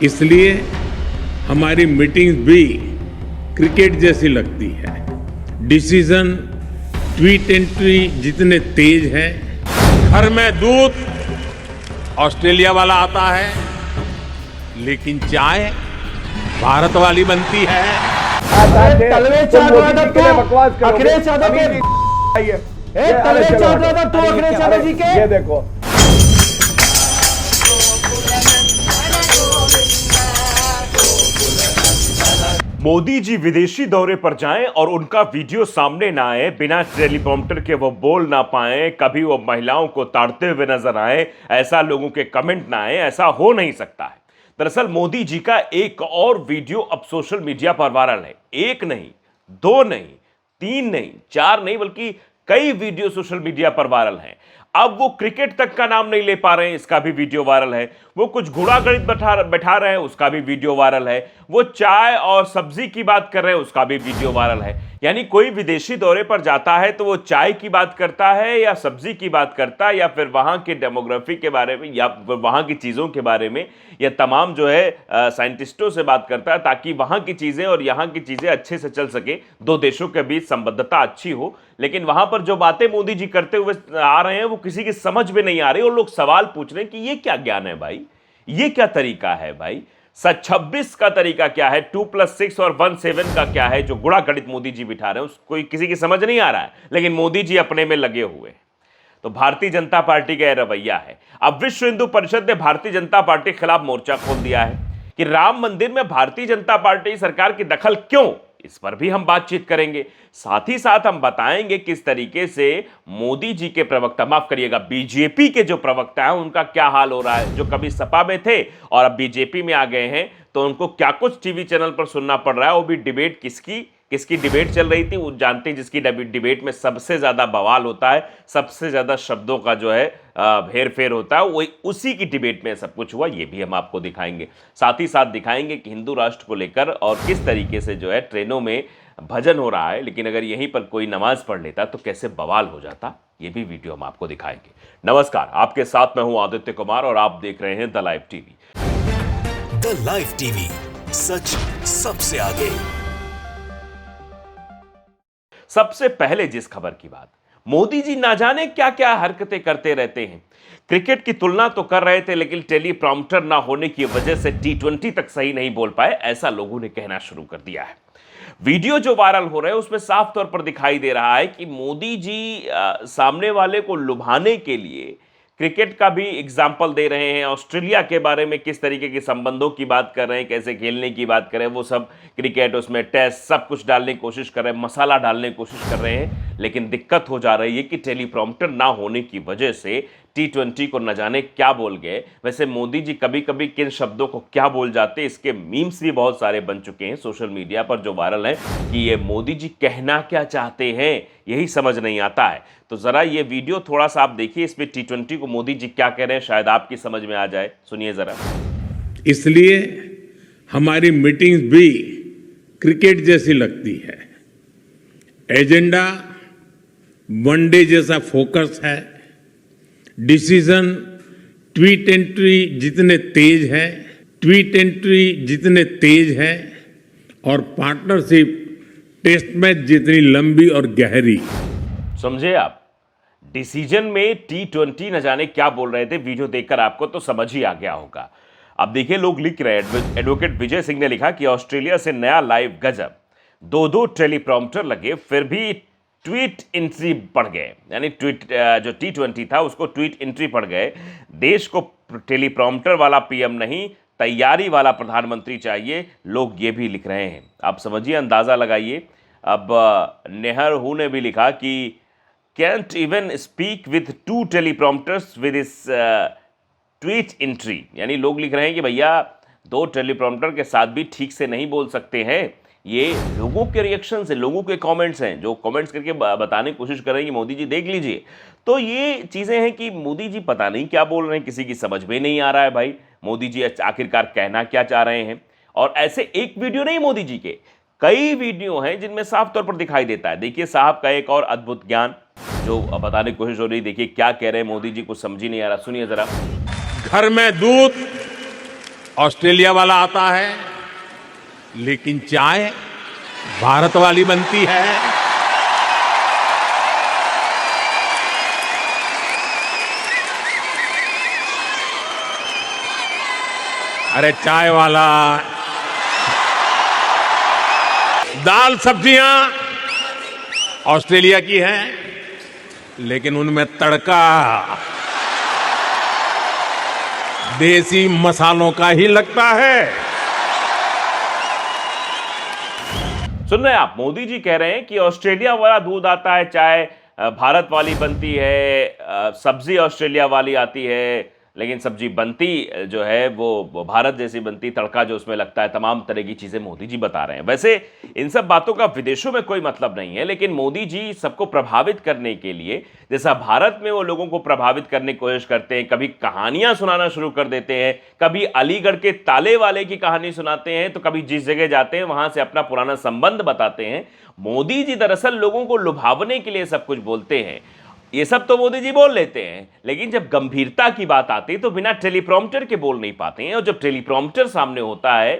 इसलिए हमारी मीटिंग्स भी क्रिकेट जैसी लगती है। डिसीजन ट्वीट एंट्री जितने तेज है, घर में दूध ऑस्ट्रेलिया वाला आता है, लेकिन चाय भारत वाली बनती है। अखिलेश यादव जी के ये देखो मोदी जी विदेशी दौरे पर जाएं और उनका वीडियो सामने ना आए, बिना टेलीप्रॉम्प्टर के वो बोल ना पाए, कभी वो महिलाओं को ताड़ते हुए नजर आए, ऐसा लोगों के कमेंट ना आए, ऐसा हो नहीं सकता है। दरअसल मोदी जी का एक और वीडियो अब सोशल मीडिया पर वायरल है। एक नहीं, दो नहीं, तीन नहीं, चार नहीं, बल्कि कई वीडियो सोशल मीडिया पर वायरल हैं। अब वो क्रिकेट तक का नाम नहीं ले पा रहे हैं, इसका भी वीडियो वायरल है। वो कुछ घोड़ा गणित बैठा रहे हैं, उसका भी वीडियो वायरल है। वो चाय और सब्जी की बात कर रहे हैं, उसका भी वीडियो वायरल है। यानी कोई विदेशी दौरे पर जाता है तो वो चाय की बात करता है या सब्जी की बात करता है या फिर वहां के डेमोग्राफी के बारे में या वहां की चीजों के बारे में या तमाम जो है साइंटिस्टों से बात करता है, ताकि वहां की चीजें और यहां की चीजें अच्छे से चल सके, दो देशों के बीच संबद्धता अच्छी हो। लेकिन वहां पर जो बातें मोदी जी करते हुए आ रहे हैं वो किसी की समझ में नहीं आ रही और लोग सवाल पूछ रहे हैं कि ये क्या ज्ञान है भाई, ये क्या तरीका है भाई, 26 का तरीका क्या है, 2+6 और 1/7 का क्या है, जो गुणा गणित मोदी जी बिठा रहे हैं उसको किसी की समझ नहीं आ रहा है। लेकिन मोदी जी अपने में लगे हुए हैं। तो भारतीय जनता पार्टी का यह रवैया है। अब विश्व हिंदू परिषद ने भारतीय जनता पार्टी के खिलाफ मोर्चा खोल दिया है कि राम मंदिर में भारतीय जनता पार्टी सरकार की दखल क्यों, इस पर भी हम बातचीत करेंगे। साथ ही साथ हम बताएंगे किस तरीके से मोदी जी के प्रवक्ता, माफ करिएगा बीजेपी के जो प्रवक्ता हैं, उनका क्या हाल हो रहा है। जो कभी सपा में थे और अब बीजेपी में आ गए हैं, तो उनको क्या कुछ टीवी चैनल पर सुनना पड़ रहा है। वो भी डिबेट किसकी डिबेट चल रही थी, वो जानते हैं जिसकी डिबेट में सबसे ज्यादा बवाल होता है, सबसे ज्यादा शब्दों का जो है हेर फेर होता है, वही उसी की डिबेट में सब कुछ हुआ। ये भी हम आपको दिखाएंगे। साथ ही साथ दिखाएंगे कि हिंदू राष्ट्र को लेकर और किस तरीके से जो है ट्रेनों में भजन हो रहा है, लेकिन अगर यहीं पर कोई नमाज पढ़ लेता तो कैसे बवाल हो जाता। ये भी वीडियो हम आपको दिखाएंगे। नमस्कार, आपके साथ मैं हूं आदित्य कुमार और आप देख रहे हैं the live TV. The live TV, सच सबसे आगे। सबसे पहले जिस खबर की बात, मोदी जी ना जाने क्या क्या हरकतें करते रहते हैं। क्रिकेट की तुलना तो कर रहे थे, लेकिन टेलीप्रॉम्प्टर ना होने की वजह से T20 तक सही नहीं बोल पाए, ऐसा लोगों ने कहना शुरू कर दिया है। वीडियो जो वायरल हो रहे हैं उसमें साफ तौर पर दिखाई दे रहा है कि मोदी जी सामने वाले को लुभाने के लिए क्रिकेट का भी एग्जाम्पल दे रहे हैं, ऑस्ट्रेलिया के बारे में किस तरीके के संबंधों की बात कर रहे हैं, कैसे खेलने की बात कर रहे हैं, वो सब क्रिकेट उसमें टेस्ट सब कुछ डालने की कोशिश कर रहे हैं, मसाला डालने की कोशिश कर रहे हैं। लेकिन दिक्कत हो जा रही है कि टेलीप्रॉम्प्टर ना होने की वजह से T20 को न जाने क्या बोल गए। वैसे मोदी जी कभी कभी किन शब्दों को क्या बोल जाते, इसके मीम्स भी बहुत सारे बन चुके हैं सोशल मीडिया पर जो वायरल है कि ये मोदी जी कहना क्या चाहते हैं, यही समझ नहीं आता है। तो जरा ये वीडियो थोड़ा सा आप देखिए, इसमें T20 को मोदी जी क्या कह रहे हैं, शायद आपकी समझ में आ जाए। सुनिए जरा। इसलिए हमारी मीटिंग्स भी क्रिकेट जैसी लगती है। एजेंडा वनडे जैसा फोकस है। डिसीजन ट्वीट एंट्री जितने तेज है और पार्टनरशिप टेस्ट मैच जितनी लंबी और गहरी। समझे आप? डिसीजन में T20 न जाने क्या बोल रहे थे। वीडियो देखकर आपको तो समझ ही आ गया होगा। अब देखिए, लोग लिख रहे हैं। एडवोकेट विजय सिंह ने लिखा कि ऑस्ट्रेलिया से नया लाइव गजब, 2 टेलीप्रॉम्प्टर लगे फिर भी ट्वीट एंट्री पड़ गए। यानी ट्वीट जो T20 था उसको ट्वीट एंट्री पड़ गए। देश को टेलीप्रॉम्प्टर वाला पीएम नहीं, तैयारी वाला प्रधानमंत्री चाहिए, लोग ये भी लिख रहे हैं। आप समझिए, अंदाजा लगाइए। अब नेहर हु ने भी लिखा कि can't even speak with 2 teleprompters with इस ट्वीट एंट्री। यानी लोग लिख रहे हैं कि भैया 2 टेलीप्रॉम्प्टर के साथ भी ठीक से नहीं बोल सकते हैं। ये लोगों के रिएक्शंस हैं, लोगों के कमेंट्स हैं, जो कमेंट्स करके बताने की कोशिश कर रहे हैं कि मोदी जी देख लीजिए। तो ये चीज़ें हैं कि मोदी जी पता नहीं क्या बोल रहे हैं, किसी की समझ में नहीं आ रहा है भाई मोदी जी आखिरकार कहना क्या चाह रहे हैं। और ऐसे एक वीडियो नहीं, मोदी जी के कई वीडियो हैं जिनमें साफ तौर पर दिखाई देता है। देखिए साहब का एक और अद्भुत ज्ञान जो बताने की कोशिश हो रही। देखिए क्या कह रहे हैं मोदी जी, कुछ समझ ही नहीं आ रहा। सुनिए जरा। घर में दूध ऑस्ट्रेलिया वाला आता है, लेकिन चाय भारत वाली बनती है। अरे चाय वाला, दाल सब्जियां ऑस्ट्रेलिया की हैं, लेकिन उनमें तड़का देसी मसालों का ही लगता है। सुन रहे हैं आप, मोदी जी कह रहे हैं कि ऑस्ट्रेलिया वाला दूध आता है, चाय भारत वाली बनती है, सब्जी ऑस्ट्रेलिया वाली आती है, लेकिन सब्जी बनती जो है वो भारत जैसी बनती, तड़का जो उसमें लगता है, तमाम तरह की चीजें मोदी जी बता रहे हैं। वैसे इन सब बातों का विदेशों में कोई मतलब नहीं है, लेकिन मोदी जी सबको प्रभावित करने के लिए, जैसा भारत में वो लोगों को प्रभावित करने की कोशिश करते हैं, कभी कहानियां सुनाना शुरू कर देते हैं, कभी अलीगढ़ के ताले वाले की कहानी सुनाते हैं, तो कभी जिस जगह जाते हैं वहां से अपना पुराना संबंध बताते हैं। मोदी जी दरअसल लोगों को लुभावने के लिए सब कुछ बोलते हैं। ये सब तो मोदी जी बोल लेते हैं, लेकिन जब गंभीरता की बात आती है तो बिना टेलीप्रॉम्प्टर के बोल नहीं पाते हैं, और जब टेलीप्रॉम्प्टर सामने होता है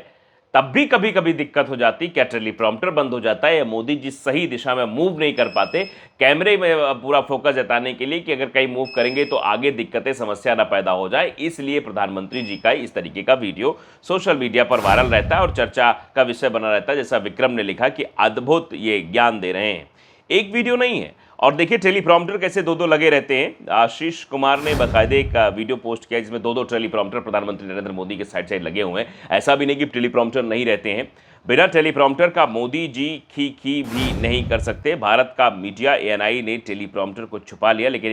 तब भी कभी कभी दिक्कत हो जाती। क्या टेलीप्रॉम्प्टर बंद हो जाता है, या मोदी जी सही दिशा में मूव नहीं कर पाते कैमरे में पूरा फोकस जताने के लिए कि अगर कहीं मूव करेंगे तो आगे दिक्कतें, समस्या ना पैदा हो जाए, इसलिए प्रधानमंत्री जी का इस तरीके का वीडियो सोशल मीडिया पर वायरल रहता है और चर्चा का विषय बना रहता है। जैसा विक्रम ने लिखा कि अद्भुत ये ज्ञान दे रहे हैं, एक वीडियो नहीं है। और देखिए टेलीप्रॉम्प्टर कैसे दो लगे रहते हैं। आशीष कुमार ने बाकायदे एक वीडियो पोस्ट किया जिसमें दो टेलीप्रॉम्प्टर प्रधानमंत्री नरेंद्र मोदी के साइड साइड लगे हुए हैं। ऐसा भी नहीं कि टेलीप्रॉम्प्टर नहीं रहते हैं, बिना टेलीप्रॉम्प्टर का मोदी जी खी भी नहीं कर सकते। भारत का मीडिया ANI ने टेलीप्रॉम्प्टर को छुपा लिया, लेकिन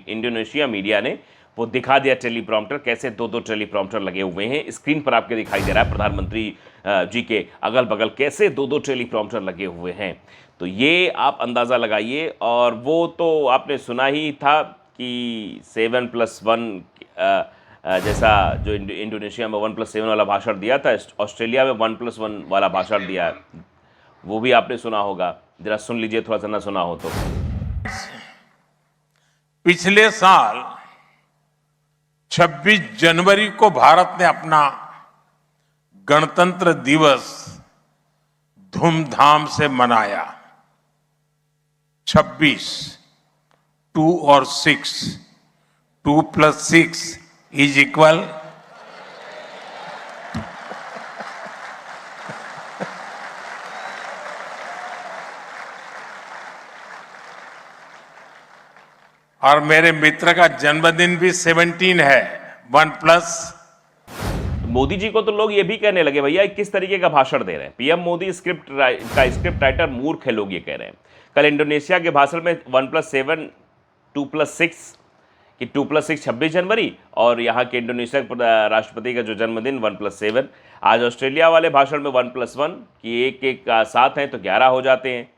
इंडोनेशिया मीडिया ने वो दिखा दिया टेलीप्रॉम्प्टर, कैसे दो टेलीप्रॉम्प्टर लगे हुए हैं। स्क्रीन पर आपके दिखाई दे रहा है प्रधानमंत्री जी के अगल बगल कैसे दो टेलीप्रॉम्प्टर लगे हुए हैं। तो ये आप अंदाज़ा लगाइए। और वो तो आपने सुना ही था कि 7+1 जैसा जो इंडोनेशिया में 1+7 वाला भाषण दिया था, ऑस्ट्रेलिया में 1+1 वाला भाषण दिया है, वो भी आपने सुना होगा। जरा सुन लीजिए, थोड़ा सा ना सुना हो तो। पिछले साल 26 जनवरी को भारत ने अपना गणतंत्र दिवस धूमधाम से मनाया। 26, 2 और 6, 2+6 इज इक्वल और मेरे मित्र का जन्मदिन भी 17 है, 1+। मोदी जी को तो लोग ये भी कहने लगे, भैया किस तरीके का भाषण दे रहे हैं। पीएम मोदी स्क्रिप्ट राइटर मूर्ख है, लोग ये कह रहे हैं। कल इंडोनेशिया के भाषण में 1+7, 2+6 कि 2+6 26 जनवरी, और यहाँ के इंडोनेशिया के राष्ट्रपति का जो जन्मदिन 1+7। आज ऑस्ट्रेलिया वाले भाषण में 1+1 कि एक साथ हैं तो 11 हो जाते हैं।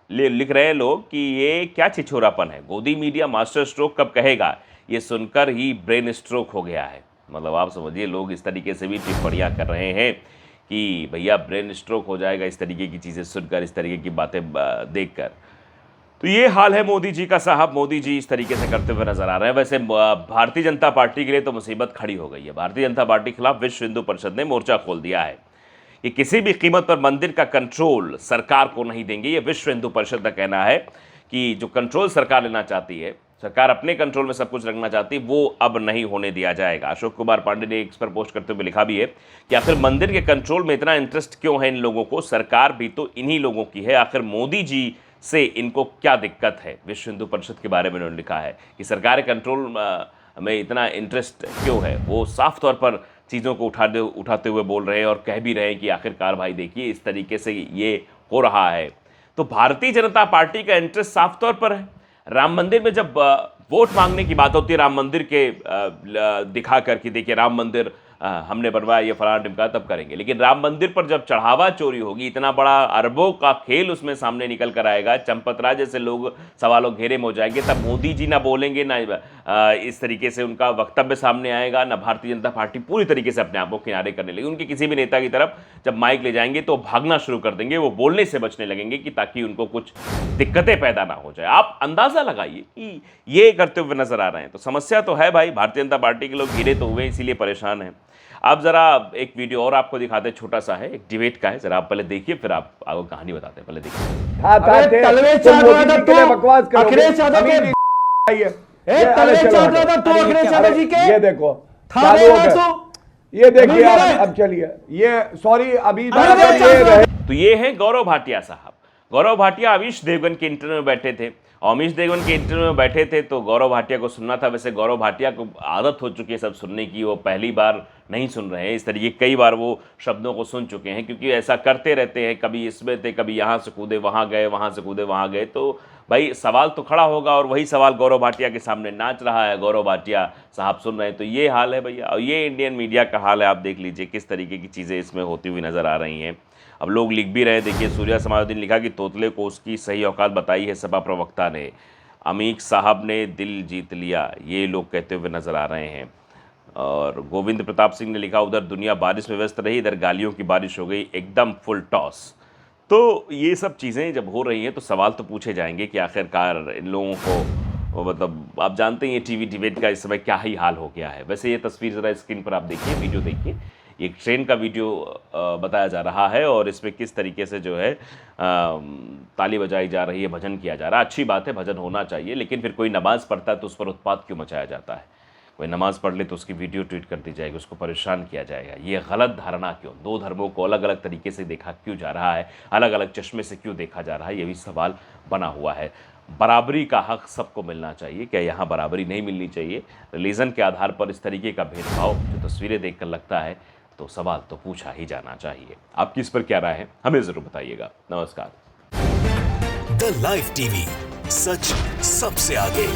लिख रहे हैं लोग कि ये क्या छिछोरापन है, गोदी मीडिया मास्टर स्ट्रोक कब कहेगा, ये सुनकर ही ब्रेन स्ट्रोक हो गया है। मतलब आप समझिए, लोग इस तरीके से भी टिप्पणियां कर रहे हैं कि भैया ब्रेन स्ट्रोक हो जाएगा इस तरीके की चीज़ें सुनकर, इस तरीके की बातें देखकर। तो ये हाल है मोदी जी का साहब, मोदी जी इस तरीके से करते हुए नजर आ रहे हैं। वैसे भारतीय जनता पार्टी के लिए तो मुसीबत खड़ी हो गई है। भारतीय जनता पार्टी के खिलाफ विश्व हिंदू परिषद ने मोर्चा खोल दिया है कि किसी भी कीमत पर मंदिर का कंट्रोल सरकार को नहीं देंगे। ये विश्व हिंदू परिषद का कहना है कि जो कंट्रोल सरकार लेना चाहती है, सरकार अपने कंट्रोल में सब कुछ रखना चाहती है, वो अब नहीं होने दिया जाएगा। अशोक कुमार पांडे ने इस पर पोस्ट करते हुए लिखा भी है कि आखिर मंदिर के कंट्रोल में इतना इंटरेस्ट क्यों है इन लोगों को, सरकार भी तो इन्हीं लोगों की है, आखिर मोदी जी से इनको क्या दिक्कत है। विश्व हिंदू परिषद के बारे में उन्होंने लिखा है कि सरकार कंट्रोल में इतना इंटरेस्ट क्यों है। वो साफ तौर पर चीज़ों को उठाते हुए बोल रहे हैं और कह भी रहे हैं कि आखिरकार भाई देखिए इस तरीके से ये हो रहा है। तो भारतीय जनता पार्टी का इंटरेस्ट साफ तौर पर है। राम मंदिर में जब वोट मांगने की बात होती है, राम मंदिर के दिखा कर कि देखिए राम मंदिर हमने बनवाया, ये फलाना टिमका, तब करेंगे। लेकिन राम मंदिर पर जब चढ़ावा चोरी होगी, इतना बड़ा अरबों का खेल उसमें सामने निकल कर आएगा, चंपत राय जैसे लोग सवालों घेरे में हो जाएंगे, तब मोदी जी ना बोलेंगे, ना इस तरीके से उनका वक्तव्य सामने आएगा, ना भारतीय जनता पार्टी पूरी तरीके से अपने आप को किनारे करने लगेगी। उनके किसी भी नेता की तरफ जब माइक ले जाएंगे तो भागना शुरू कर देंगे, वो बोलने से बचने लगेंगे कि ताकि उनको कुछ दिक्कतें पैदा ना हो जाए। आप अंदाजा लगाइए कि ये करते हुए नजर आ रहे हैं। तो समस्या तो है भाई, भारतीय जनता पार्टी के लोग घिरे तो हुए, इसीलिए परेशान हैं। आप जरा एक वीडियो और आपको दिखाते हैं, छोटा सा है, एक डिबेट का है, जरा आप पहले देखिए फिर आप आपको कहानी बताते हैं। पहले देखिए। अरे तलवे चाट रहा था तू, बकवास अखिलेश यादव के तलवे चाट रहा था तू अखिलेश यादव जी के। ये देखो था चालू हो गया। तो ये देखिए अभी अब चलिए, ये सॉरी अभी अरे तो ये है गौरव भाटिया साहब। गौरव भाटिया अमीश देवगन के इंटरव्यू में बैठे थे, और अमीश देवगन के इंटरव्यू में बैठे थे तो गौरव भाटिया को सुनना था। वैसे गौरव भाटिया को आदत हो चुकी है सब सुनने की, वो पहली बार नहीं सुन रहे हैं, इस तरीके कई बार वो शब्दों को सुन चुके हैं, क्योंकि ऐसा करते रहते हैं, कभी इसमें थे, कभी यहाँ से कूदे वहाँ गए, वहाँ से कूदे वहाँ गए। तो भाई सवाल तो खड़ा होगा, और वही सवाल गौरव भाटिया के सामने नाच रहा है, गौरव भाटिया साहब सुन रहे हैं। तो ये हाल है भैया, और ये इंडियन मीडिया का हाल है। आप देख लीजिए किस तरीके की चीज़ें इसमें होती हुई नज़र आ रही हैं। अब लोग लिख भी रहे, देखिए सूर्या समाउद्दीन लिखा कि तोतले को उसकी सही औकात बताई है सपा प्रवक्ता ने, अमीक साहब ने दिल जीत लिया, ये लोग कहते हुए नज़र आ रहे हैं। और गोविंद प्रताप सिंह ने लिखा उधर दुनिया बारिश में व्यस्त रही, इधर गालियों की बारिश हो गई, एकदम फुल टॉस। तो ये सब चीज़ें जब हो रही हैं तो सवाल तो पूछे जाएंगे कि आखिरकार इन लोगों को, मतलब आप जानते हैं ये टीवी डिबेट का इस समय क्या ही हाल हो गया है। वैसे ये तस्वीर ज़रा स्क्रीन पर आप देखिए, वीडियो देखिए, एक ट्रेन का वीडियो बताया जा रहा है, और इसमें किस तरीके से जो है ताली बजाई जा रही है, भजन किया जा रहा है। अच्छी बात है, भजन होना चाहिए, लेकिन फिर कोई नमाज़ पढ़ता है तो उस पर उत्पात क्यों मचाया जाता है? कोई नमाज़ पढ़ ले तो उसकी वीडियो ट्वीट कर दी जाएगी, उसको परेशान किया जाएगा। ये गलत धारणा क्यों? दो धर्मों को अलग अलग तरीके से देखा क्यों जा रहा है, अलग अलग चश्मे से क्यों देखा जा रहा है, ये भी सवाल बना हुआ है। बराबरी का हक सबको मिलना चाहिए, क्या यहाँ बराबरी नहीं मिलनी चाहिए? रिलीजन के आधार पर इस तरीके का भेदभाव जो तस्वीरें देखकर लगता है, तो सवाल तो पूछा ही जाना चाहिए। आपकी इस पर क्या राय है, हमें ज़रूर बताइएगा। नमस्कार। द लाइव टीवी, सच सबसे आगे।